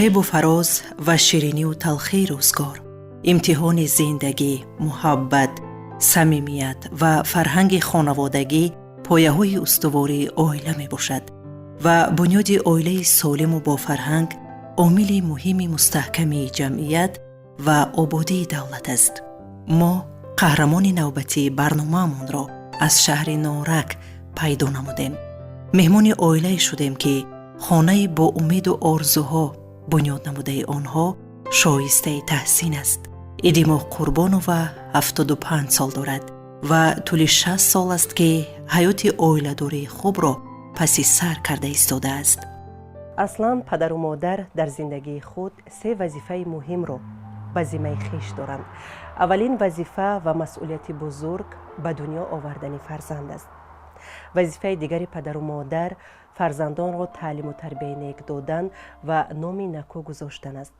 شیب و فراز و شیرینی و تلخی روزگار، امتحان زندگی، محبت، صمیمیت و فرهنگ خانوادگی پایه‌های استواری عائله میباشد و بنیاد عائله سالم و با فرهنگ عامل مهم مستحکم جمعیت و آبادی دولت است. ما قهرمان نوبتی برنامه‌مون را از شهر نارک پیدا نمودیم. مهمان عائله شدیم که خانه با امید و آرزوها بنیاد نموده آنها شایسته تحسین است. ایدی ما قربان و 75 سال دارد و طول 60 سال است که حیات عائله داری خوب را پس سر کرده ایستاده است. اصلا پدر و مادر در زندگی خود 3 وظیفه مهم را به ذمه خویش دارند. اولین وظیفه و مسئولیت بزرگ به دنیا آوردن فرزند است. وظیفه دیگری پدر و مادر فرزندان را تعلیم و تربیت نیک دادن و نام نکو گذاشتن است.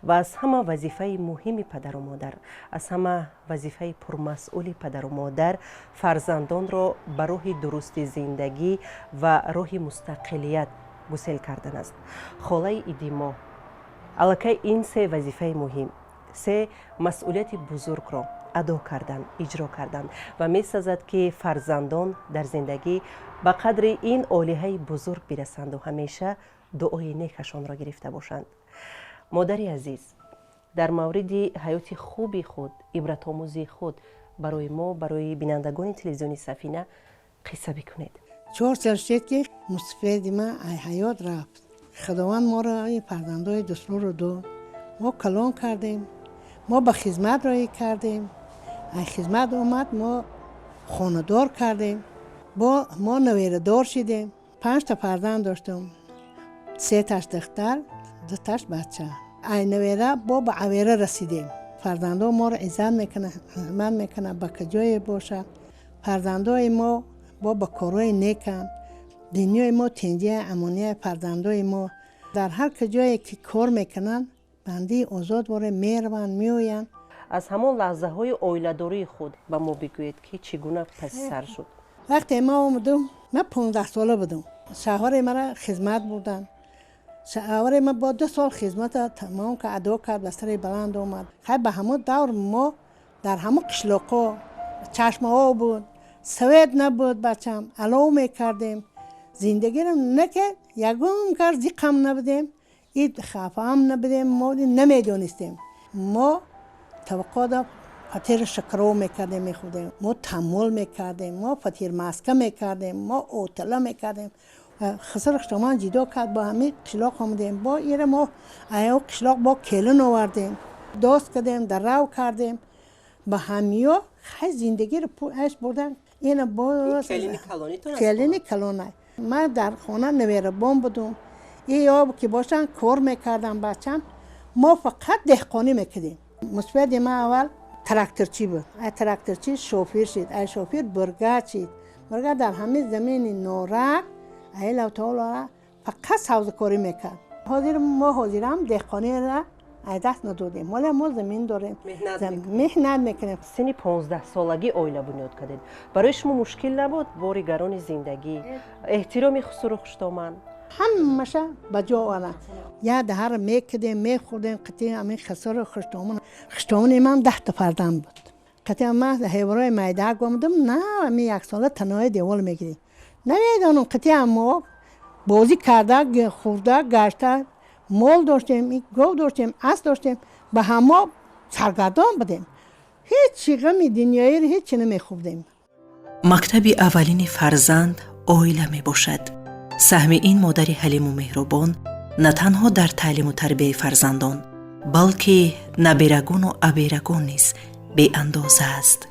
و از همه وظیفه مهم پدر و مادر، از همه وظیفه پرمسئول پدر و مادر فرزندان را به راه درست زندگی و راه مستقلیت گسیل کردن است. خاله ایدی ما الکی این 3 وظیفه مهم، 3 مسئولیت بزرگ را ادا کردن، اجرا کردن و می سازد که فرزندان در زندگی به قدر این عالیه بزرگ برسند و همیشه دعای نیکشان را گرفته باشند. مادری عزیز، در مورد حیات خوبی خود، عبرت آموزی خود برای ما، برای بینندگان تلویزیونی سفینه قصه بکنید. 4 سال شد که مستفید ما حیات رفت. خداوند ما را فرزندای دستور رو داد. ما کلان کردیم، ما به خدمت رایی کردیم. این خدمت اومد ما خاندار کردیم. ما نویردار شدیم. 5 تا فرزند داشتم، 3 تاش دختر، 2 تاش بچه. این نویره با عویره رسیدیم. فرزندا ما را عزت میکنه، حرمت میکنه، به کجای باشه. فرزندای ما با کارهای نیکن. دنیای ما تنجیه امانیه فرزندای ما در هر کجایی که کار میکنن بندی آزاد واره میرون میوین. از همون لحظه های عائله‌داری خود به ما بگویید که چگونه پس سر شد. وقتی ما اومدم، من 15 ساله بودم. شوهر مرا خدمت بودن. شوهر ما با 2 سال خدمت تمام که ادا کرد، به سر بلند اومد. خیلی به همون دور ما در همون قشلاقا چشمه ها بود، سوید نبود، بچم علاو میکردیم. زندگی رو نکرد، یکم کار زیقم نبودیم، این خفه هم نبودیم، ما نمیدونستیم. ما توقع فطیر شکرو میکردیم، میخودیم، ما تمول میکردیم، ما فطیر مسکه میکردیم، ما اوتلا میکردیم. خسر خشتمان جدا کرد، با همین قشلاق آمدیم، با ایره ما ایو قشلاق با کلون آوردیم، داست کردیم، در رو کردیم. با همیو خیلی زندگی رو پوش بردن. این با کلینی کلونه. من در خانه نویربان بودم. این آب که باشن کار میکردم بچم. ما فقط دهقانی میکردیم. مصفید ما اول تراکتورچی بود. ای تراکتورچی شوفیر شد. ای شوفیر برگرد شد. برگرد در همه زمین نورک ای لوتالا فقط سبزکاری میکرد. ما حاضر هم دهقانی را ای دست ندادیم. ما زمین داریم. مهنت میکنیم. سن 15 سالگی عائله بنیاد کردید. برای شما مشکل نبود بارگران زندگی، احترامی خسرو خشتامن؟ همشه بجا آره. یا دهر میکردیم، میخوردیم. قطعی همین خسر خشتامن. خشتامن من 10 تا فرزند بود. قطعی من حیوانای میده گفتم نه، من 1 ساله تنهایی دیوال میگیریم. نمیدونم قطعی ما بازی کرده، خورده، گشته، مال داشتیم، گاو داشتیم، اسب داشتیم، به همه سرگردان بودیم. هیچ غمی دنیایی رو هیچ نمیخوردیم. مکتب اولین فرزند عائله می باشد. سهم این مادر حلیم و مهربان نه تنها در تعلیم و تربیت فرزندان، بلکه نبیرگان و ابیرگان نیز به اندازه است.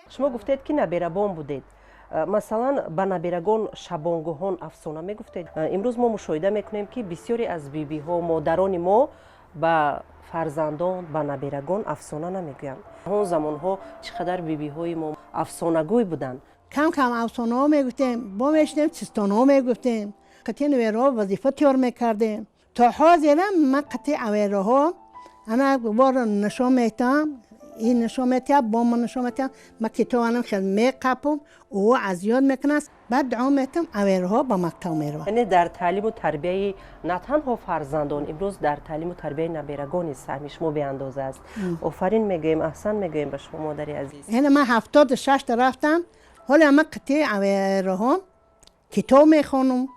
شما گفتید که نبیربان بودید. مثلا به نبیرگان شبانگاهان افسانه میگفتید. امروز ما مشاهده میکنیم که بسیاری از بیبی ها، مادران ما به فرزندان، به نبیرگان افسانه نمیگویند. اون زمان ها چقدر بیبی های ما افسانه گوی بودند. کم کم افسانه ها میگفتیم، با میشنیم چستانه ها میگفتیم. قطعی نویره ها وظیفه تیار میکردیم. تا حاضرم من قطعی اویره ها انا بار نشان میتم این نشون میده با من نشون میده ما کتابم خیلی میقپم او از یاد میکنه بعد دعا میتم اویرها با مکتب میرم. یعنی در تعلیم و تربیت نه تنها فرزندان امروز در تعلیم و تربیت نبیرگان سهمی شما به اندازه است. آفرین میگیم، احسن میگیم به شما مادر عزیز. یعنی من 76 رفتم حالا ما قطعه اویرها کتاب میخونم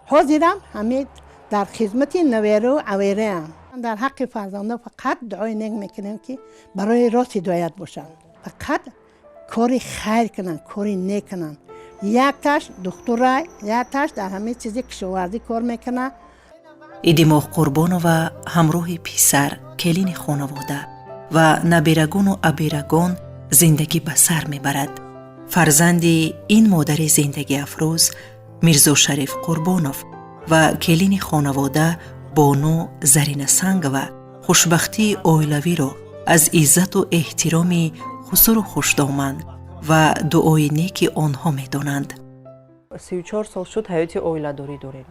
حاضرم همه در خدمت نویرو اویره ام. در حق فرزندان فقط دعای نیک میکنم که برای راست هدایت باشن، فقط کاری خیر کنن، کاری نیک کنن. یک تاش دکتر، یک تاش در همه چیزی کشاورزی کار میکنه. ایدی ماه قربان و همراه پیسر کلین خانواده و نبیرگان و ابیرگان زندگی به سر میبرد. فرزندی این مادر زندگی افروز میرزا شریف قربانوف و کلین خانواده بانو زرین سنگ و خوشبختی اویلوی رو از عزت و احترام خسرو خوشدامن و دعای نیک آنها می دانند. 34 سال شد حیات اویله داریم.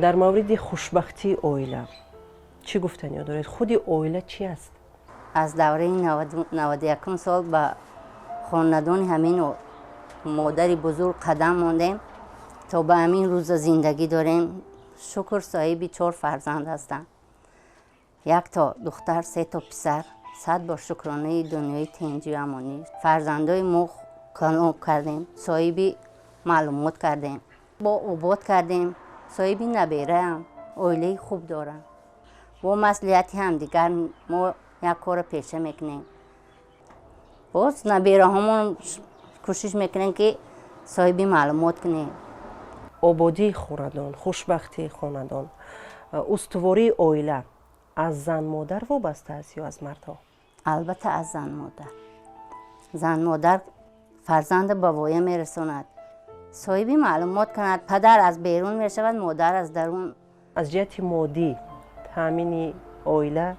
در مورد خوشبختی اویله چی گفتنی دارید؟ خود اویله چی است؟ از دوره 91 سال با خاندان همین و مادر بزرگ قدم ماندیم تا به همین روز زندگی داریم. شکر صاحب 4 فرزند هستم. 1 تا دختر، 3 تا پسر. 100 بار شکرانه دنیای تنجی و امانی. فرزندای ما کانو کردیم، صاحب معلومات کردیم، با عباد کردیم. صاحب نبیره هم اویله خوب دارم. با مسئولیت هم دیگر ما یک کار پیشه میکنیم. باز نبیره همون کوشش میکنیم که صاحب معلومات کنیم. آبادی خاندان، خوشبختی خاندان، استواری اویله از زن مادر وابسته است یا از مردها؟ البته از زن مادر. زن مادر فرزند به وایه میرساند، صاحبی معلومات کند، پدر از بیرون میشود، مادر از درون. از جهت مادی تامین اویله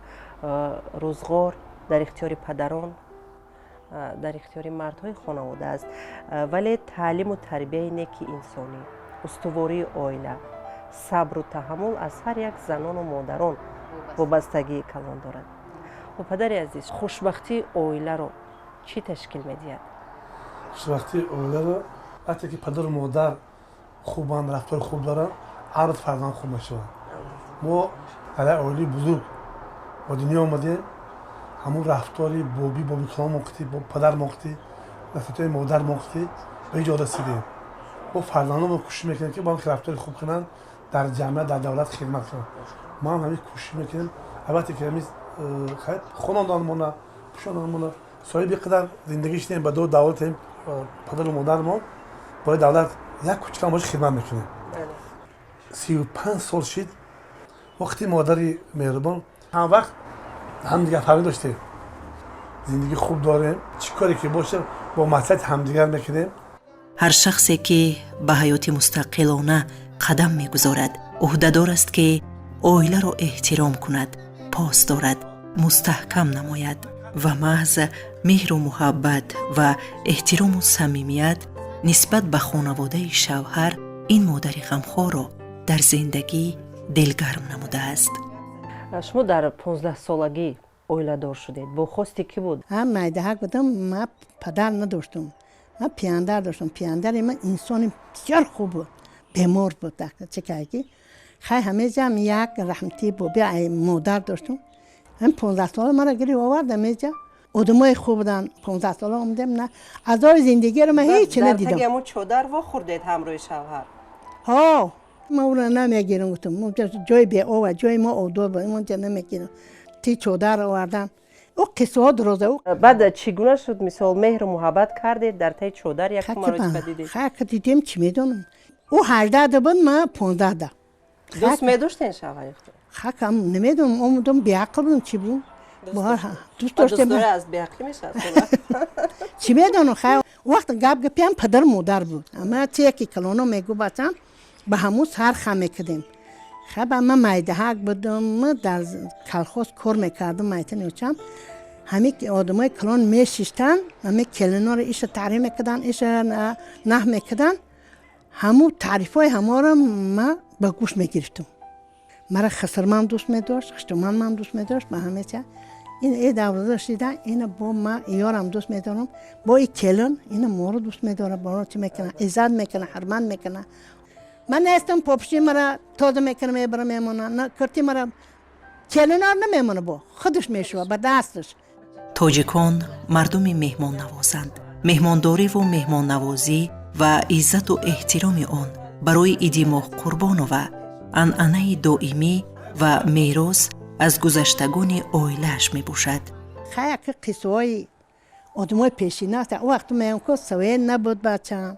روزگار در اختیار پدران، در اختیار مردهای خانواده است، ولی تعلیم و تربیت نیک انسانی، استواری اویله، صبر و تحمل از هر یک زنان و مادران وابستگی کلان دارد. و پدر عزیز، خوشبختی اویله رو چی تشکیل میدهد؟ خوشبختی اویله رو وقتی که پدر و مادر خوبان، رفتار خوب دارن، هر فرزند خوب میشود. ما برای اویله بزرگ با دنیا آمدیم، همون رفتاری بابی کلام موقتی، با پدر موقتی، رفتار مادر موقتی به اینجا رسیدیم. با فرزندان ما کوشش میکنیم که با هم رفتار خوب کنن، در جامعه، در دولت خدمت کنن. ما هم همین کوشش میکنیم. البته که همین خیلی خانواده‌مون، پشانمون صاحب قدر زندگیش نیم با دو دولت هم پدر و مادر ما با دولت یک کوچولو باش خدمت میکنیم. 35 سال شد وقتی مادری مهربان هم وقت هم دیگه فهمید داشته زندگی خوب داریم، چی کاری که باشه با مصلحت همدیگر میکنیم. هر شخصی که به حیات مستقلانه قدم میگذارد عهده‌دار است که اویله را احترام کند، پاس دارد، مستحکم نماید و محض مهر و محبت و احترام و صمیمیت نسبت به خانواده شوهر این مادر غمخوار را در زندگی دلگرم نموده است. شما در 15 سالگی اویله دار شدید. با خواستی کی بود؟ هم مایدهک بودم. من پدر نداشتم، من پیاندر داشتم. پیاندر من انسان بسیار خوب بود، بیمار بود. چه که خیلی همه جا یک رحمتی بود. مادر داشتم. هم 15 سال من را گیری آوردم اینجا. آدمای خوب بودن. 15 سال آمدم، نه عزای زندگی رو من هیچ ندیدم. در تگمو چادر و خوردید همراه شوهر؟ ها ما اون را نمیگیرم. گفتم جای بی آور، جای ما آدور بود، اونجا نمیگیرم. تی چادر آوردن. او قصه ها درازه. بعد چگونه شد مثال مهر و محبت کردید در تی چادر یک مرتبه دیدید؟ خاک دیدیم چی میدونم. او 18 بود، من 15. دوست می‌داشتین شوهر؟ خاکم نمیدونم، اومدم بیعقل بودم چی بود. دوست داشتم. دوست از بیعقلی میشه. چی میدونم خیلی وقت گپ پدر مادر بود. اما چی که کلانو میگو بچم به همون سر خم میکردیم. خب من مایدهک بودم، در کلخوز کار میکردم. مایتنیوچم همه آدمای کلان میشیشتن، همه کلینا رو ایش تعریف میکردن، ایش نه میکردن. همون تعریفای همه رو من به گوش میگرفتم. مرا خسرمان دوست می‌داشت، خشتمان من دوست می‌داشت، به همه چیز این دروازه شدن این با ما یارم دوست میدارم با این کلن این ما رو دوست میداره با چی میکنه عزت میکنه حرمت میکنه من نیستم پاپشی مرا تازه میکنه میبره میمونه نه کرتی مرا کلنار نمیمونه با خودش میشوه با دستش. تاجیکان مردم مهمان نوازند. مهمانداری و مهمان نوازی و عزت و احترام آن برای عید ماه قربان و عنعنه دائمی و میراث از گذشتگان عائله‌اش می باشد. خیلی که قصه های آدمای پیشین است وقت میگم که سوی نبود بچه‌ام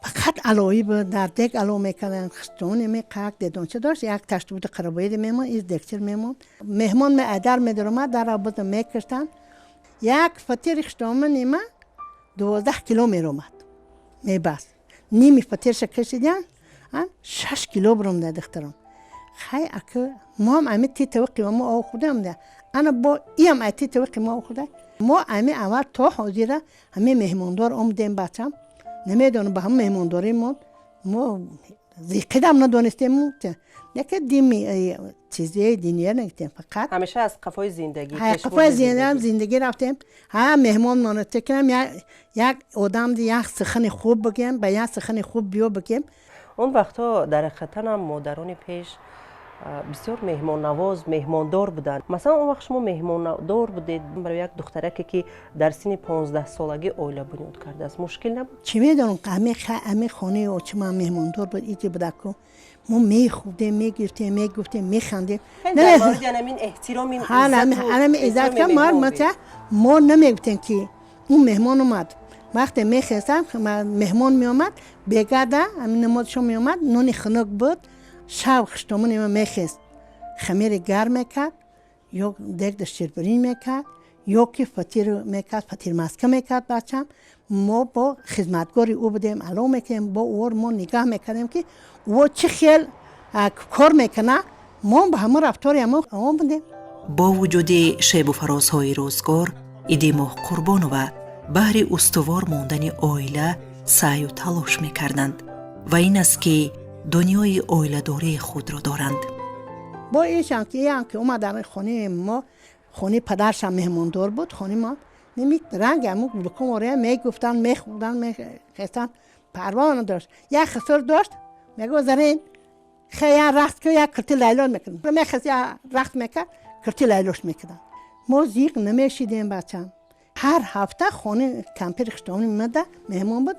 فقط علایی بود در دک علو میکنن خستون میقاق دیدون چه داشت یک تشت بود قربایی میمون از دکتر میمون مهمان می ادر میدرم در آباد میکشتن یک فطیر خستون نیمه 12 کیلو میرومد میبست نیمی فطیرش کشیدن 6 کیلو برم ده دخترم خیلی اکه ما هم امی تی توقی و ما آو خودم ده انا با ایم ای تی توقی ما آو خوده ما امی اول تا حاضره همی مهماندار آمدیم بچم نمیدونم به هم مهمانداری ما زیقیدم ندانستیم یکی دیمی چیزی دینیه نگتیم فقط همیشه از قفای زندگی قفای زندگی رفتیم ها مهمان مانده کنم یک آدم دی یک سخن خوب بگیم به یک سخن خوب بیو بگیم. اون وقتا در خطن هم مادران پیش بسیار مهمان نواز مهماندار بودن. مثلا اون وقت شما مهماندار بودید برای یک دخترک که در سن 15 سالگی عائله بنیاد کرده است مشکل نبود؟ چی میدونم همه خانه او چما مهماندار بود ایتی بود که ما میخوردیم میگفتیم میخندیم در مورد همین احترام این عزت ما نمیگفتیم که اون مهمان اومد وقتی میخواستم مهمان میامد بگرده همین نمازشو میامد نونی خنک بود شب خشتامونی ما میخواست خمیر گرم میکرد یا دیگ در شیربرین میکرد یا که فطیر میکرد فطیر مسکه میکرد بچم ما با خدمتگاری او بودیم علو میکنیم با او ما نگاه میکردیم که او چه خیل کار میکنه ما با همه رفتاری همه بودیم. با وجود شیب و فرازهای روزگار عید ماه قربان و بهر استوار ماندن عائله سعی و تلاش میکردند و این است که دنیای عائله داری خود را دارند. با ایشان که اومدن خانه ما خانه پدرش هم مهماندار بود خانه ما نمی رنگ همون بکماره میگفتن میخوردن میخواستن پروانه داشت یک خسر داشت میگذارین خیلی رخت که یک کرتی لیلان میکردن میخواست یک رخت میکرد کرتی لیلوش میکردن ما زیق نمیشیدیم بچم هر هفته خانه کمپیر خشتانی میمده مهمان بود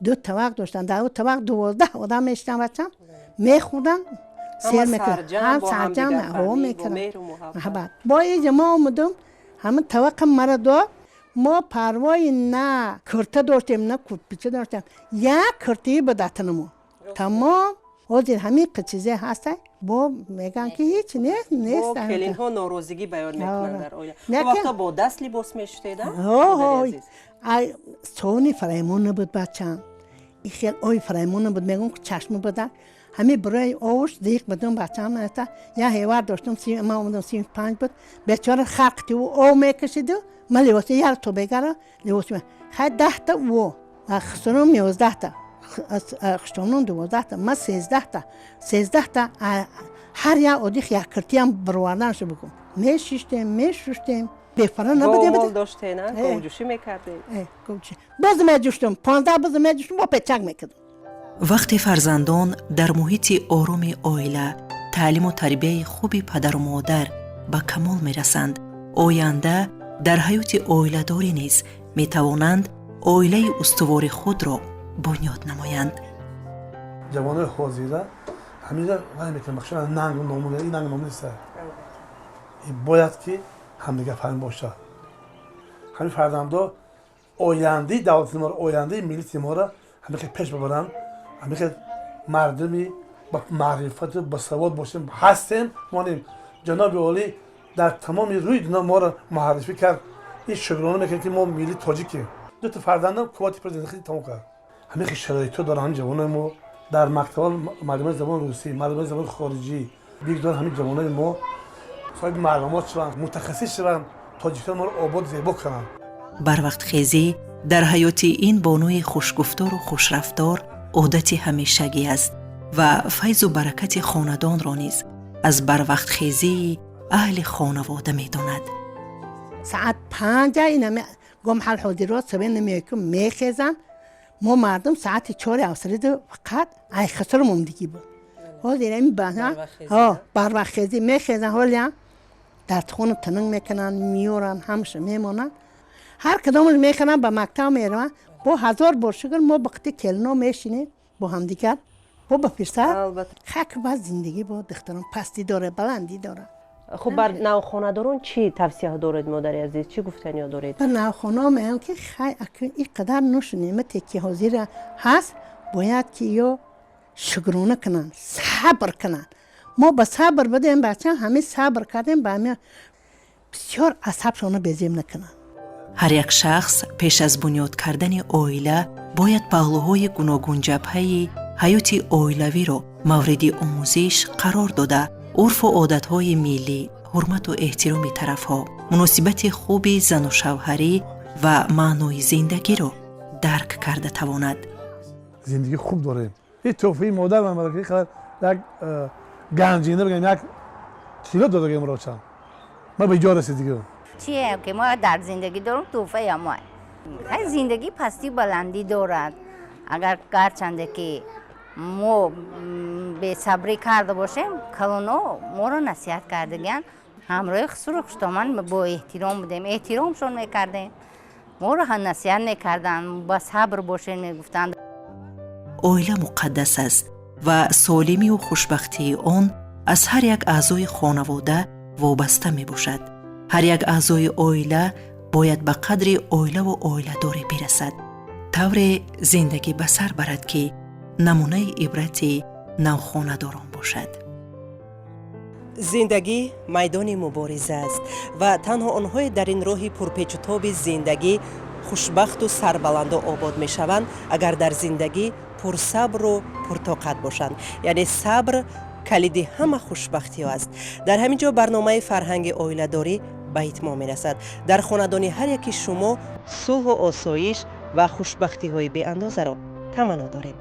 2 طبق داشتن در اون طبق 12 آدم میشتن بچم میخوردن سیر میکردن هم سرجم هوا میکردن محبت با اینجا ما آمدم همه طبق مرا داد ما پروای نه کرته داشتیم نه کرت پیچه داشتیم یک کرتی بدتنمو تمام حاضر همین چیزی هسته با میگن که هیچ نیست با کلین ها ناراضگی بیان میکنن در آیا وقتا با دست لباس میشتیدن؟ سونی فرایمون نبود بچم این خیلی آی فرایمون نبود میگم که چشم بودن همه برای آوش دیگ بدون بچم نسته یا هیوار داشتم ما اومدم 35 بود بیچاره خرقتی و او میکشید من لباس یار تو بگره لباس خیلی 10 تا و خسرم 11 تا خشتانون 12 تا ما 13 تا هر یک آدیخ یک کرتی هم بروردن شو بگم میشوشتیم بفرن نبودیم گول داشته نه؟ گوجوشی میکرده؟ گوجوشی باز میجوشتم 15 باز میجوشتم با پچک میکردم. وقتی فرزندان در محیط آرام عائله تعلیم و تربیه خوبی پدر و مادر به کمال میرسند آینده در حیات عائله داری نیز میتوانند عائله استوار خود را بنیاد نمایند. جوانای حاضره همیشه وای میکنه مخصوصا ننگ نمونه این ننگ نمونه است باید که همدیگه فهم باشه همین فرزندا آینده دولت ما را آینده ملیت ما را همیشه پیش ببرن همیشه مردمی با معرفت با سواد باشیم هستیم مانیم جناب عالی در تمام روی دنیا ما را معرفی کرد این شکرانه میکنه که ما ملی تاجیکیم 2 تا فرزندم کوات پرزیدنت تمام کرد همه شرایطو دارن جوانای ما در مکتب معلم زبان روسی معلم زبان خارجی بیگدار همین جوانای ما صاحب معلومات شدن متخصص شدن تاجیکستان ما رو آباد زیبا کنن. بر وقت خیزی در حیات این بانوی خوشگفتار و خوشرفتار عادت همیشگی است و فیض و برکت خاندان را نیز از بر وقت خیزی اهل خانواده می داند. ساعت 5 اینا گم حال حاضرات سبین نمیکم میخیزن. ما مردم ساعت 4 عصر فقط ای خسر موندگی بود. حاضر این بنا بر وقت خیزی میخیزن حالا در خونه تنگ میکنن میورن همش میمونن. هر کدومش میخونن به مکتب میرن با 1000 بار شکر ما وقتی کلنا میشینیم با هم دیگر با بپرسن خاک باز زندگی با دختران پستی داره بلندی داره. خب بر نوخانه‌داران چی توصیه دارید مادر عزیز؟ چی گفتنی دارید؟ بر نوخانه میگم که خیلی اینقدر نوش نعمتی که حاضر هست باید که یا شکرانه کنن صبر کنن. ما با صبر بدیم بچه همه صبر کردیم با همه بسیار عصبشانه بزیم نکنن. هر یک شخص پیش از بنیاد کردن عائله باید پهلوهای گوناگون جبهه حیات عائلوی را مورد آموزش قرار داده، عرف و عادتهای ملی، حرمت و احترام طرفها، مناسبت خوب زن و شوهری و معنای زندگی را درک کرده تواند. زندگی خوب داره. این توفیق مادر من برای خاطر یک گنجینه بگم یک چیلو داده گم روچم. ما به جا رسیدیم. چیه که ما در زندگی دارم توفیق ما. خیلی زندگی پستی بلندی دارد. اگر گرچنده که ما به صبری کرده باشیم کلونا ما رو نصیحت کردگن همراه خسرو خشتامن با احترام بودیم احترامشون میکردیم ما رو هم نصیحت میکردن با صبر باشین میگفتن. عائله مقدس است و سالمی و خوشبختی آن از هر یک اعضای خانواده وابسته می باشد. هر یک اعضای عائله باید به قدر عائله و عائله داری برسد طور زندگی به سر برد که نمونه عبرت نوخانه‌داران باشد. زندگی میدان مبارزه است و تنها آنهای در این راه پرپیچ و تاب زندگی خوشبخت و سربلند و آباد می شوند اگر در زندگی پرصبر و پرطاقت باشند. یعنی صبر کلید همه خوشبختی ها است. در همین جا برنامه فرهنگ عائله داری به اتمام می رسد. در خاندان هر یکی شما صلح و آسایش و خوشبختی های بی اندازه را تمنا داریم.